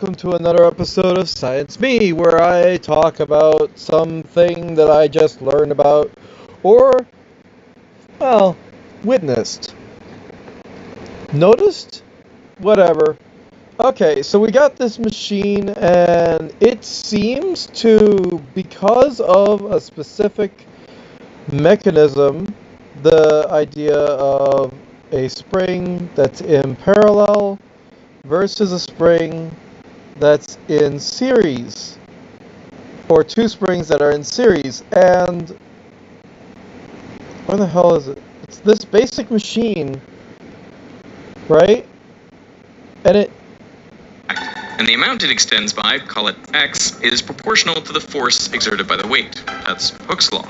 welcome to another episode of Science Me, where I talk about something that I just learned about, or, well, witnessed. Noticed? Whatever. Okay, so we got this machine, and it seems to, because of a specific mechanism, the idea of a spring that's in parallel versus a spring that's in series, or two springs that are in series. And where the hell is it? It's this basic machine, right? And the amount it extends by, call it x, is proportional to the force exerted by the weight. That's Hooke's law.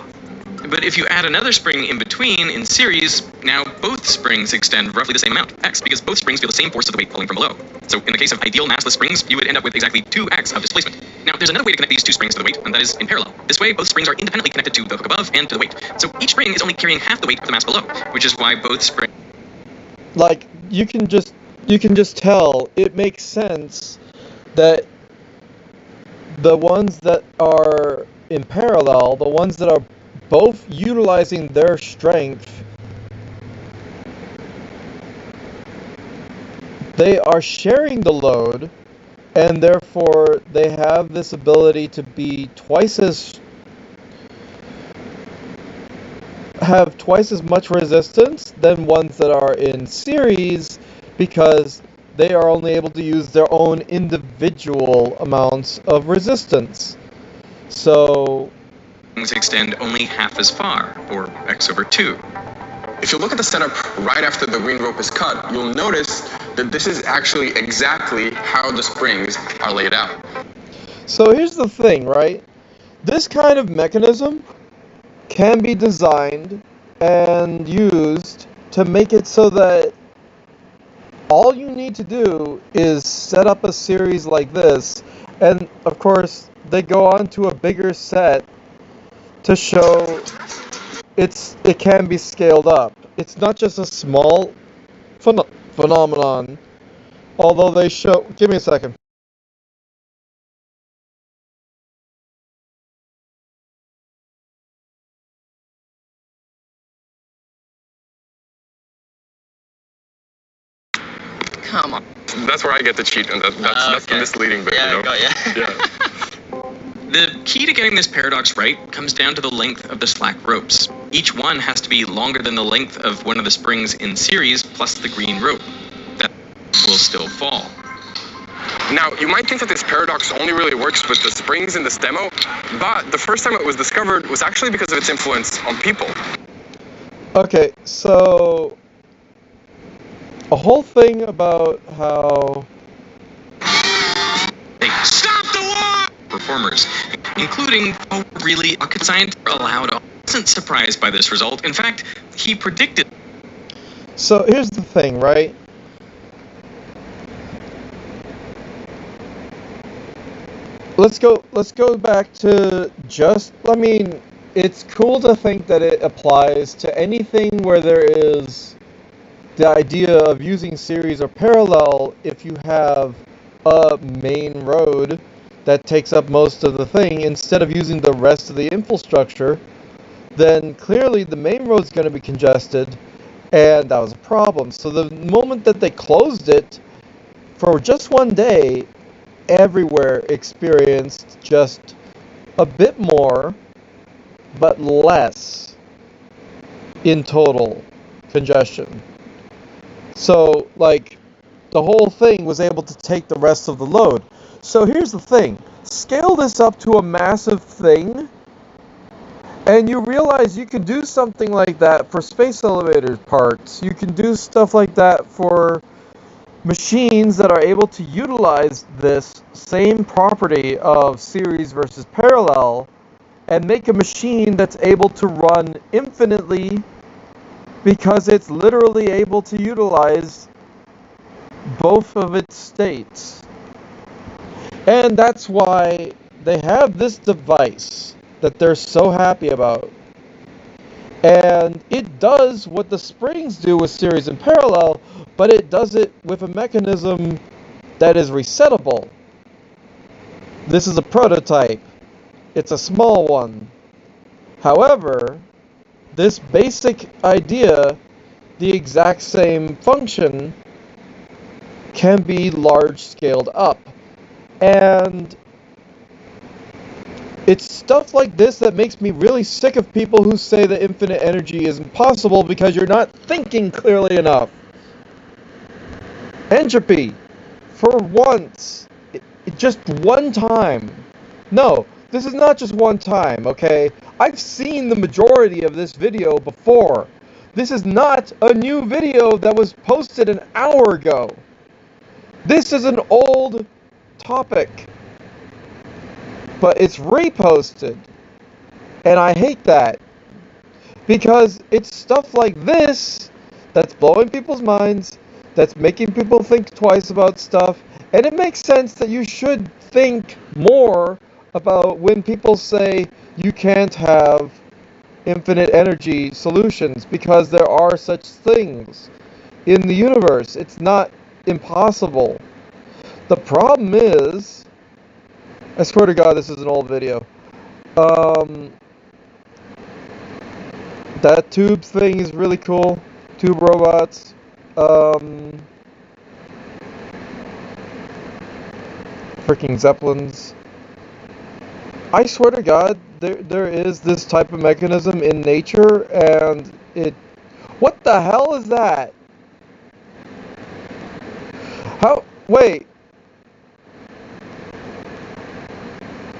But if you add another spring in between, in series, now both springs extend roughly the same amount, x, because both springs feel the same force of the weight pulling from below. So in the case of ideal massless springs, you would end up with exactly 2x of displacement. Now, there's another way to connect these two springs to the weight, and that is in parallel. This way, both springs are independently connected to the hook above and to the weight. So each spring is only carrying half the weight of the mass below, which is why both springs... like, you can just tell, it makes sense that the ones that are in parallel, the ones that are both utilizing their strength, they are sharing the load, and therefore they have this ability to be have twice as much resistance than ones that are in series, because they are only able to use their own individual amounts of resistance. So extend only half as far, or x over 2. If you look at the setup right after the green rope is cut, you'll notice that this is actually exactly how the springs are laid out. So here's the thing, right? This kind of mechanism can be designed and used to make it so that all you need to do is set up a series like this, and of course they go on to a bigger set to show it can be scaled up. It's not just a small phenomenon, although they show... Give me a second. Come on. That's where I get the cheat, and that's the misleading bit, yeah, you know? Yeah. The key to getting this paradox right comes down to the length of the slack ropes. Each one has to be longer than the length of one of the springs in series plus the green rope. That will still fall. Now, you might think that this paradox only really works with the springs in the demo, but the first time it was discovered was actually because of its influence on people. Okay, so a whole thing about how... Hey, stop the war! Performers, including really rocket scientists, allowed. Wasn't surprised by this result. In fact, he predicted. So here's the thing, right? Let's go back to just... I mean, it's cool to think that it applies to anything where there is the idea of using series or parallel. If you have a main road that takes up most of the thing, instead of using the rest of the infrastructure, then clearly the main road's going to be congested, and that was a problem. So the moment that they closed it for just one day, everywhere experienced just a bit more, but less in total congestion. So, like, the whole thing was able to take the rest of the load. So here's the thing. Scale this up to a massive thing, and you realize you can do something like that for space elevator parts. You can do stuff like that for machines that are able to utilize this same property of series versus parallel, and make a machine that's able to run infinitely, because it's literally able to utilize both of its states. And that's why they have this device that they're so happy about. And it does what the springs do with series and parallel, but it does it with a mechanism that is resettable. This is a prototype. It's a small one. However, this basic idea, the exact same function, can be large scaled up. And it's stuff like this that makes me really sick of people who say that infinite energy is impossible because you're not thinking clearly enough. Entropy, for once, just one time. No, this is not just one time, okay? I've seen the majority of this video before. This is not a new video that was posted an hour ago. This is an old topic, but it's reposted, and I hate that, because it's stuff like this that's blowing people's minds, that's making people think twice about stuff, and it makes sense that you should think more about when people say you can't have infinite energy solutions, because there are such things in the universe. It's not impossible. The problem is, I swear to God, this is an old video. That tube thing is really cool. Tube robots. Freaking Zeppelins. I swear to God, there is this type of mechanism in nature, and it... What the hell is that? How... Wait.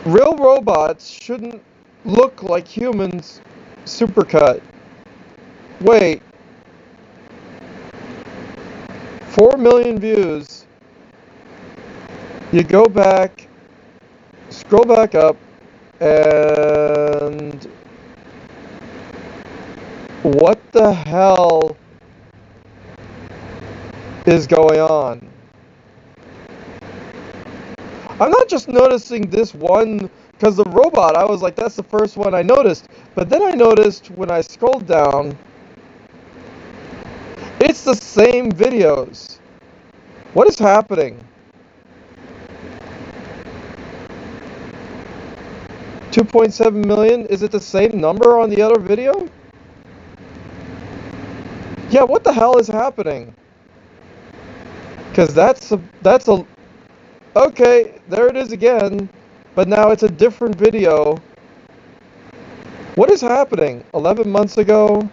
Real robots shouldn't look like humans supercut. Wait. 4 million views. You go back, scroll back up, and what the hell is going on? I'm not just noticing this one, because the robot, I was like, that's the first one I noticed. But then I noticed when I scrolled down, it's the same videos. What is happening? 2.7 million? Is it the same number on the other video? Yeah, what the hell is happening? Because that's a... Okay, there it is again, but now it's a different video. What is happening? 11 months ago?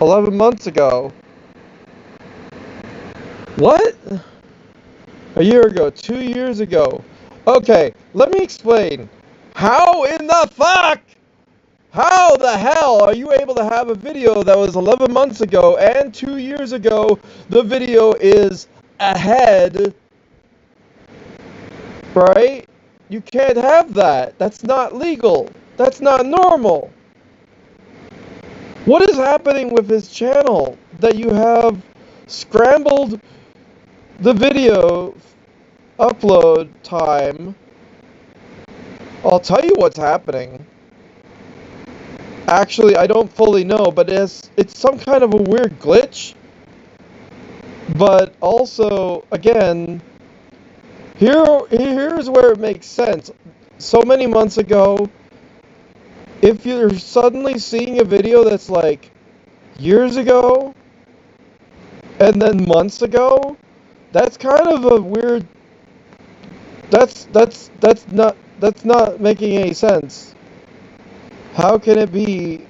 11 months ago. What? A year ago, 2 years ago. Okay, let me explain. How in the fuck? How the hell are you able to have a video that was 11 months ago and 2 years ago, the video is ahead, right? You can't have that. That's not legal. That's not normal. What is happening with his channel that you have scrambled the video upload time? I'll tell you what's happening. Actually, I don't fully know, but it's some kind of a weird glitch. But also, again, here's where it makes sense. So many months ago, if you're suddenly seeing a video that's like years ago and then months ago, that's kind of a weird... That's not making any sense. How can it be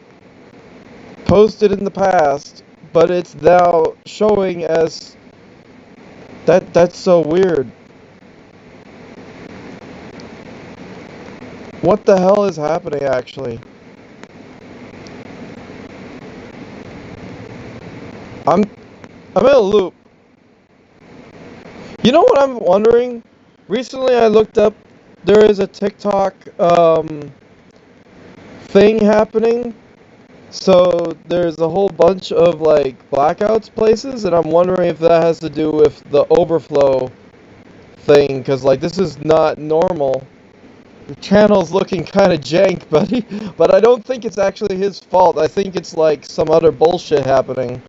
posted in the past, but it's now showing as that? That's so weird. What the hell is happening, actually? I'm in a loop. You know what I'm wondering? Recently I looked up, there is a TikTok thing happening. So there's a whole bunch of like blackouts places, and I'm wondering if that has to do with the overflow thing, because like this is not normal. The channel's looking kind of jank, buddy, but I don't think it's actually his fault. I think it's like some other bullshit happening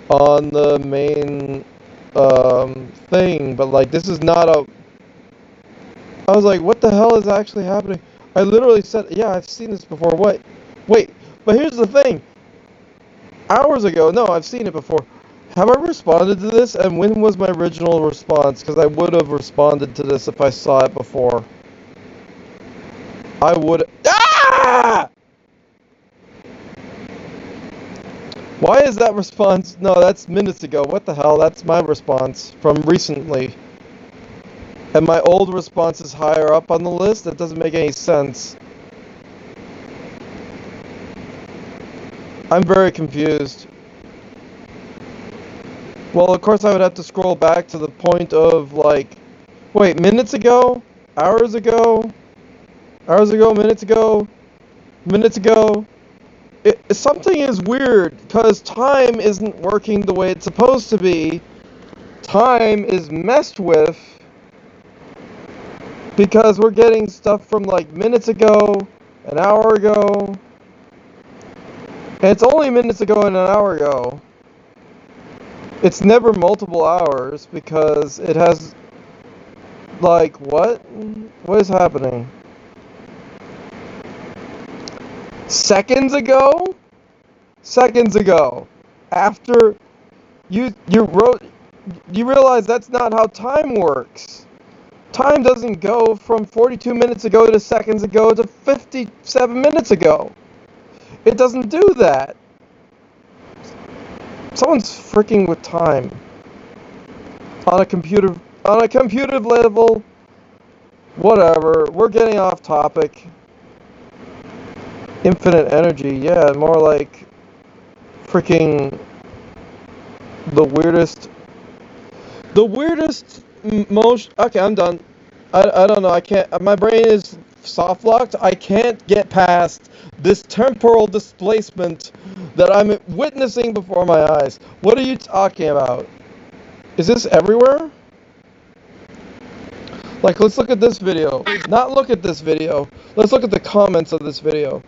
on the main thing, but like this is not a. I was like, what the hell is actually happening? I literally said, yeah, I've seen this before. What? Wait, but here's the thing. Hours ago, no, I've seen it before. Have I responded to this? And when was my original response? Because I would have responded to this if I saw it before. I would. Ah! Why is that response? No, that's minutes ago. What the hell? That's my response from recently. And my old response is higher up on the list? That doesn't make any sense. I'm very confused. Well, of course I would have to scroll back to the point of like, wait, minutes ago? Hours ago? Hours ago, minutes ago? Minutes ago? Something is weird, because time isn't working the way it's supposed to be. Time is messed with, because we're getting stuff from like minutes ago, an hour ago, and it's only minutes ago and an hour ago. It's never multiple hours, because it has, like, what? What is happening? Seconds ago? Seconds ago. After you wrote, you realize that's not how time works. Time doesn't go from 42 minutes ago to seconds ago to 57 minutes ago. It doesn't do that. Someone's freaking with time. On a computer level. Whatever. We're getting off topic. Infinite energy, yeah, more like freaking the weirdest most. Okay, I'm done. I don't know. I can't. My brain is soft locked. I can't get past this temporal displacement that I'm witnessing before my eyes. What are you talking about? Is this everywhere? Like, let's look at this video. Not look at this video. Let's look at the comments of this video.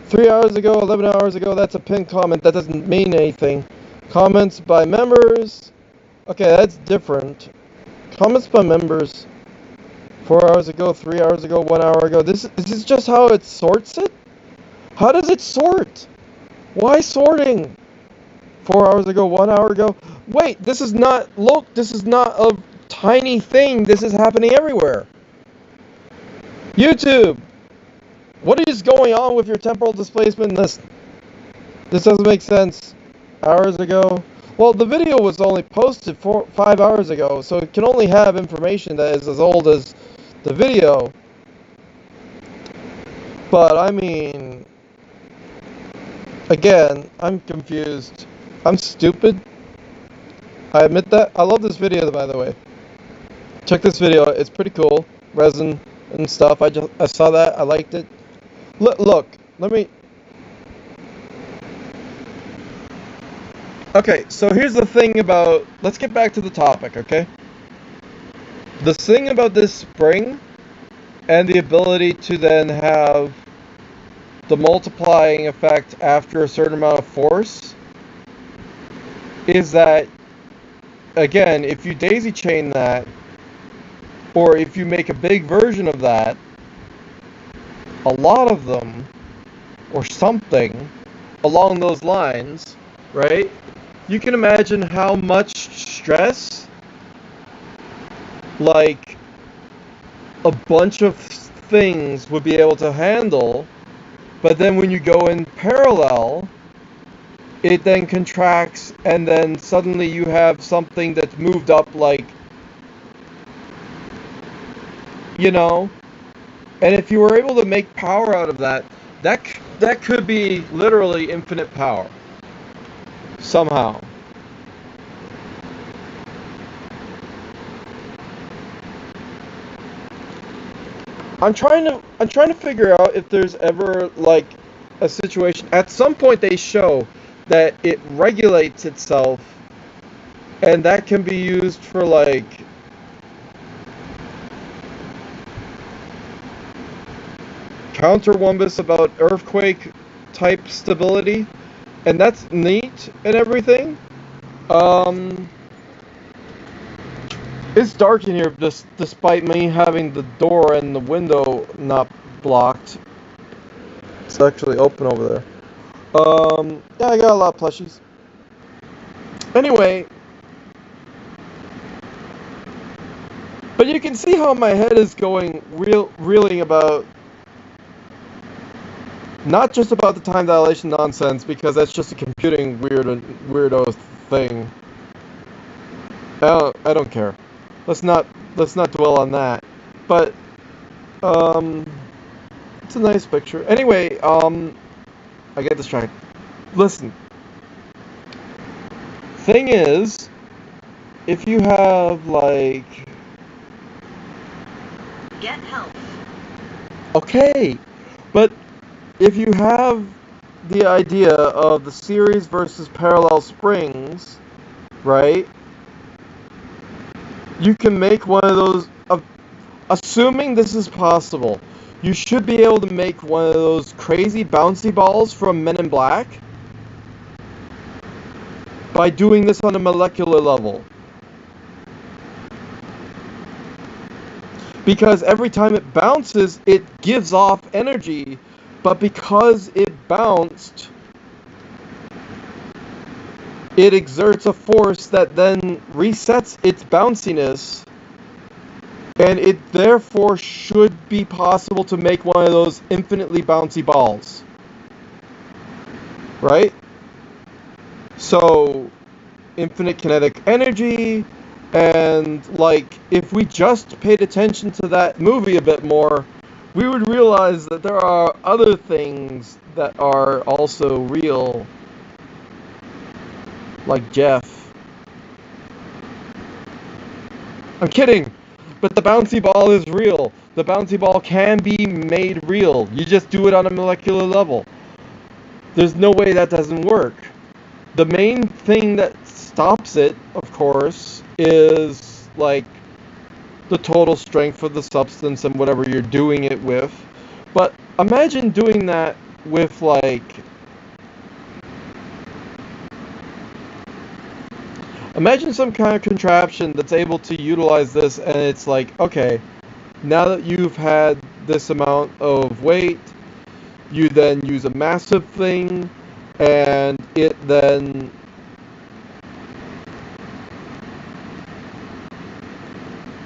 3 hours ago, 11 hours ago, that's a pinned comment. That doesn't mean anything. Comments by members. Okay, that's different. Comments by members. 4 hours ago, 3 hours ago, 1 hour ago. This is just how it sorts it? How does it sort? Why sorting? 4 hours ago, 1 hour ago. Wait, this is not, look, this is not a tiny thing. This is happening everywhere. YouTube. What is going on with your temporal displacement list? This doesn't make sense. Hours ago. Well, the video was only posted 5 hours ago, so it can only have information that is as old as the video. But, I mean, again, I'm confused. I'm stupid. I admit that. I love this video, by the way. Check this video. It's pretty cool. Resin and stuff. I saw that. I liked it. Look, let me... Okay, so here's the thing about... Let's get back to the topic, okay? The thing about this spring and the ability to then have the multiplying effect after a certain amount of force is that, again, if you daisy chain that, or if you make a big version of that, a lot of them, or something along those lines, right? You can imagine how much stress, like, a bunch of things would be able to handle, but then when you go in parallel, it then contracts, and then suddenly you have something that's moved up, like, you know? And if you were able to make power out of that, that could be literally infinite power. Somehow. I'm trying to figure out if there's ever like a situation. At some point they show that it regulates itself, and that can be used for like counter-wumbus about earthquake type stability, and that's neat and everything. It's dark in here, despite me having the door and the window not blocked. It's actually open over there. Yeah, I got a lot of plushies. Anyway, but you can see how my head is going reeling about, not just about the time dilation nonsense, because that's just a computing weirdo thing. I don't care. Let's not dwell on that. But it's a nice picture. Anyway, I get distracted. Listen. Thing is, if you have like, get help. Okay, but if you have the idea of the series versus parallel springs, right? You can make one of those, assuming this is possible, you should be able to make one of those crazy bouncy balls from Men in Black by doing this on a molecular level. Because every time it bounces, it gives off energy, but because it bounced, it exerts a force that then resets its bounciness, and it therefore should be possible to make one of those infinitely bouncy balls. Right? So, infinite kinetic energy, and like, if we just paid attention to that movie a bit more, we would realize that there are other things that are also real. Like Jeff. I'm kidding! But the bouncy ball is real. The bouncy ball can be made real. You just do it on a molecular level. There's no way that doesn't work. The main thing that stops it, of course, is like the total strength of the substance and whatever you're doing it with. But imagine doing that with like, imagine some kind of contraption that's able to utilize this, and it's like, okay, now that you've had this amount of weight, you then use a massive thing, and it then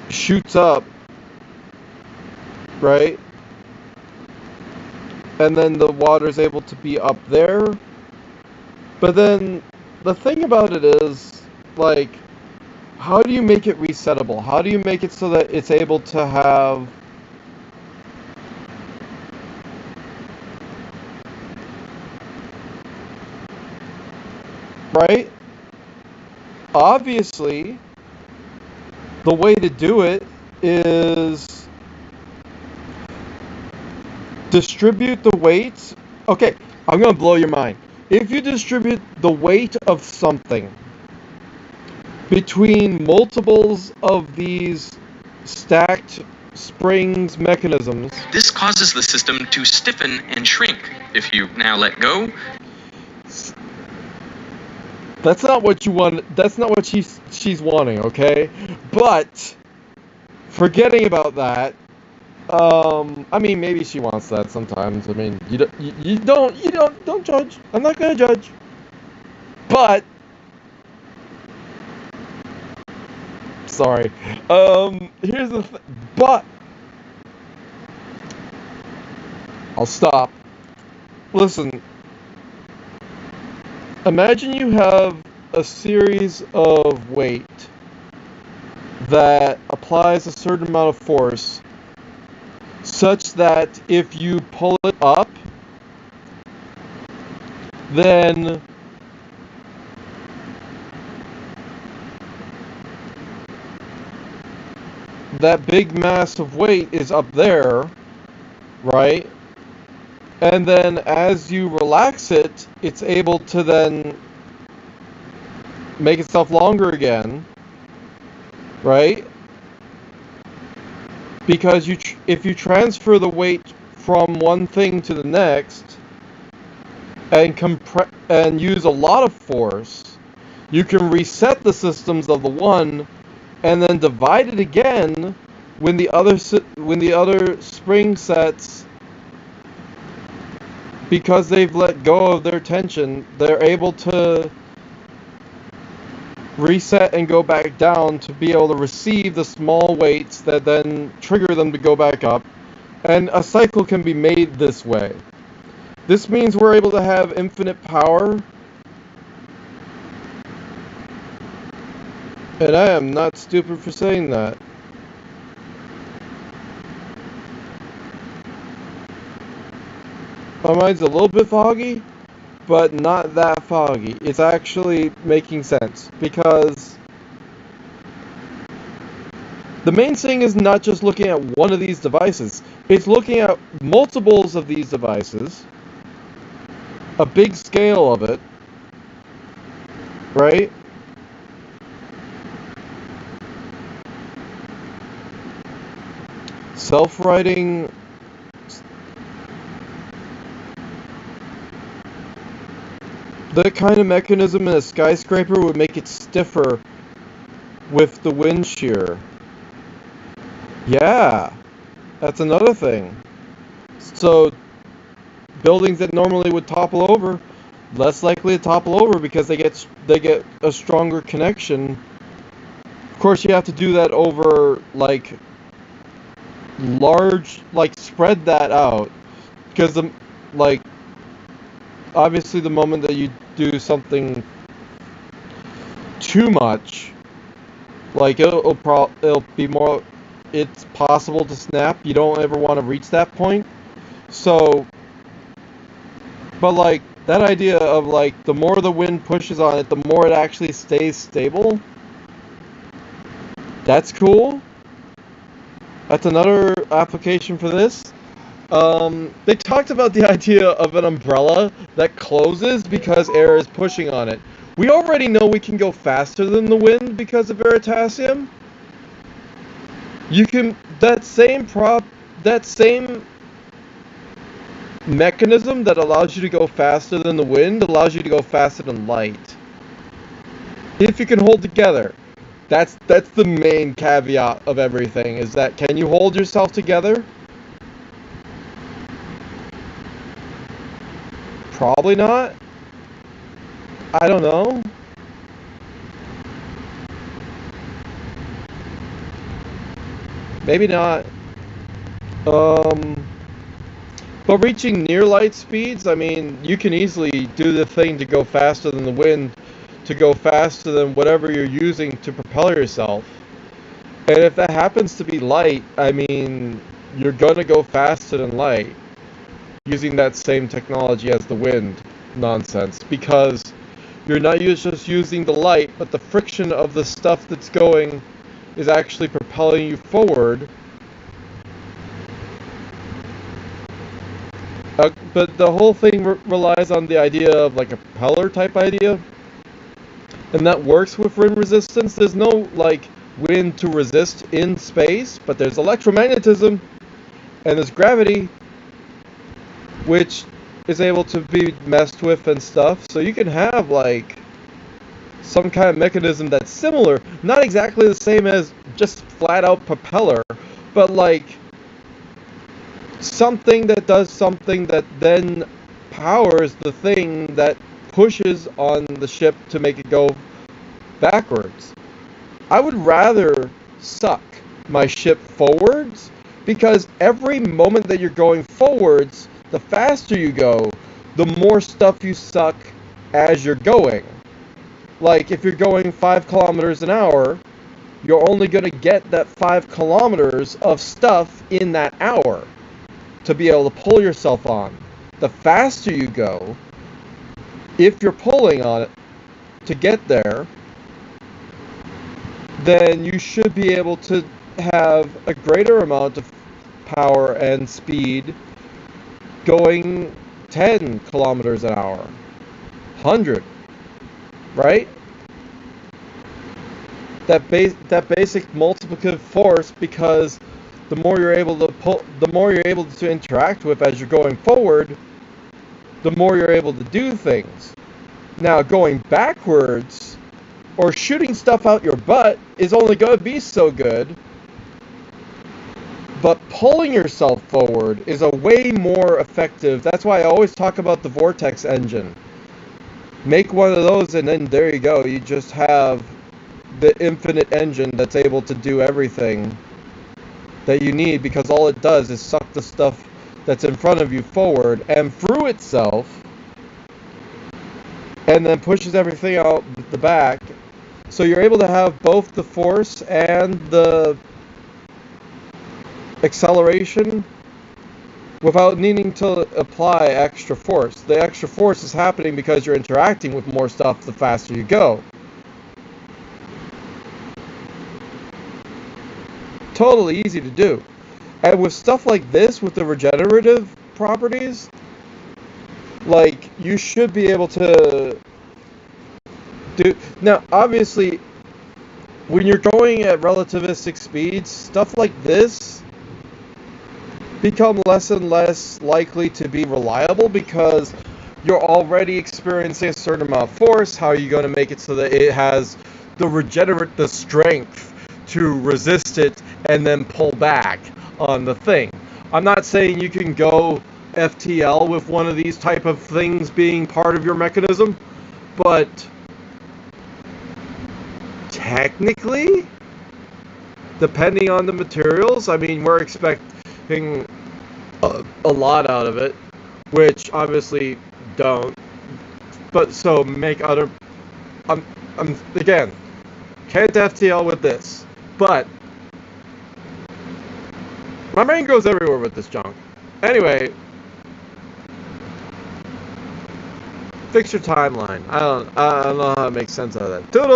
shoots up, right? And then the water's able to be up there. But then the thing about it is, like, how do you make it resettable? How do you make it so that it's able to have right? Obviously, the way to do it is distribute the weights. Okay, I'm going to blow your mind. If you distribute the weight of something between multiples of these stacked springs mechanisms, This causes the system to stiffen and shrink. If you now let go, that's not what you want. That's not what she's wanting, okay? But forgetting about that, I mean, maybe she wants that sometimes. I mean, you don't judge. I'm not gonna judge. But sorry. Here's the but I'll stop. Listen. Imagine you have a series of weight that applies a certain amount of force, such that if you pull it up, then that big mass of weight is up there, right? And then as you relax it, it's able to then make itself longer again, right? Because if you transfer the weight from one thing to the next and use a lot of force, you can reset the systems of the one and then divide it again when the other spring sets, because they've let go of their tension, they're able to reset and go back down to be able to receive the small weights that then trigger them to go back up. And a cycle can be made this way. This means we're able to have infinite power. And I am not stupid for saying that. My mind's a little bit foggy, but not that foggy. It's actually making sense, because the main thing is not just looking at one of these devices. It's looking at multiples of these devices, a big scale of it, right? Self-writing. The kind of mechanism in a skyscraper would make it stiffer with the wind shear. Yeah, that's another thing. So buildings that normally would topple over, less likely to topple over because they get a stronger connection. Of course, you have to do that over like large, like spread that out, because obviously the moment that you do something too much, like it'll be more, it's possible to snap. You don't ever want to reach that point. So, but like that idea of like the more the wind pushes on it, the more it actually stays stable. That's cool. That's another application for this. They talked about the idea of an umbrella that closes because air is pushing on it. We already know we can go faster than the wind because of Veritasium. You can, that same mechanism that allows you to go faster than the wind allows you to go faster than light. If you can hold together. That's the main caveat of everything, is that can you hold yourself together? Probably not. I don't know. Maybe not. But reaching near light speeds, I mean, you can easily do the thing to go faster than the wind, to go faster than whatever you're using to propel yourself. And if that happens to be light, I mean, you're gonna go faster than light using that same technology as the wind nonsense, because you're not just using the light, but the friction of the stuff that's going is actually propelling you forward. But the whole thing relies on the idea of like a propeller type idea, and that works with wind resistance. There's no like wind to resist in space, but there's electromagnetism and there's gravity, which is able to be messed with and stuff. So you can have like some kind of mechanism that's similar, not exactly the same as just flat out propeller, but like something that does something that then powers the thing that pushes on the ship to make it go backwards. I would rather suck my ship forwards, because every moment that you're going forwards, the faster you go, the more stuff you suck as you're going. Like if you're going 5 kilometers an hour, you're only going to get that 5 kilometers of stuff in that hour to be able to pull yourself on. The faster you go, if you're pulling on it to get there, then you should be able to have a greater amount of power and speed going 10 kilometers an hour, 100, right? That basic multiplicative force, because the more you're able to pull, the more you're able to interact with as you're going forward, the more you're able to do things. Now, going backwards, or shooting stuff out your butt is only going to be so good. But pulling yourself forward is a way more effective. That's why I always talk about the Vortex engine. Make one of those and then there you go. You just have the infinite engine that's able to do everything that you need, because all it does is suck the stuff that's in front of you forward and through itself, and then pushes everything out the back. So you're able to have both the force and the acceleration without needing to apply extra force. The extra force is happening because you're interacting with more stuff the faster you go. Totally easy to do. And with stuff like this, with the regenerative properties, like, you should be able to do... Now, obviously, when you're going at relativistic speeds, stuff like this become less and less likely to be reliable because you're already experiencing a certain amount of force. How are you going to make it so that it has the strength to resist it and then pull back on the thing? I'm not saying you can go FTL with one of these type of things being part of your mechanism, but technically, depending on the materials, I mean, we're expecting a lot out of it, which obviously don't. But so make other. I'm again, can't FTL with this, but my brain goes everywhere with this junk. Anyway, fix your timeline. I don't know how to make sense out of that. Toodles.